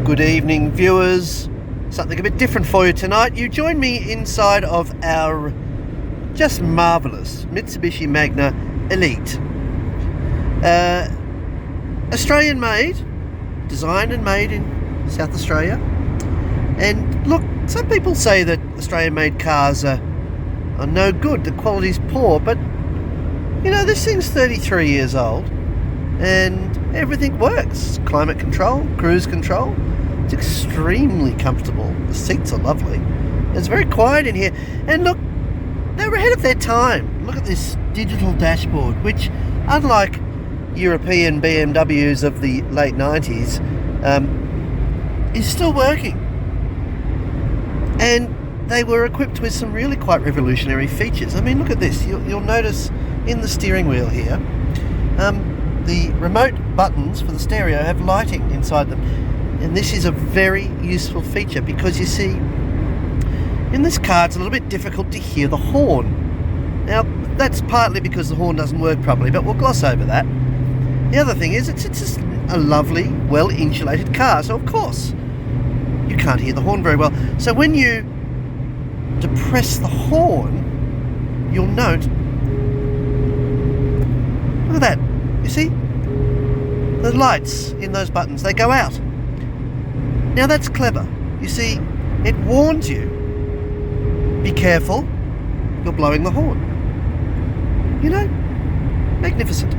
Good evening, viewers. Something a bit different for you tonight. You join me inside of our just marvellous Mitsubishi Magna Elite. Australian made, designed and made in South Australia. And look, some people say that Australian made cars are no good, the quality's poor, but you know, this thing's 33 years old and everything works. Climate control, cruise control. It's extremely comfortable. The seats are lovely. It's very quiet in here. And look, they were ahead of their time. Look at this digital dashboard, which, unlike European BMWs of the late 90s, is still working. And they were equipped with some really quite revolutionary features. I mean, look at this. You'll notice in the steering wheel here, the remote buttons for the stereo have lighting inside them. And this is a very useful feature because you see, in this car it's a little bit difficult to hear the horn. Now, that's partly because the horn doesn't work properly, but we'll gloss over that. The other thing is, it's just a lovely, well-insulated car, so of course you can't hear the horn very well. So when you depress the horn, you'll note, look at that, you see? The lights in those buttons, they go out. Now that's clever. You see, it warns you, be careful, you're blowing the horn. You know, magnificent.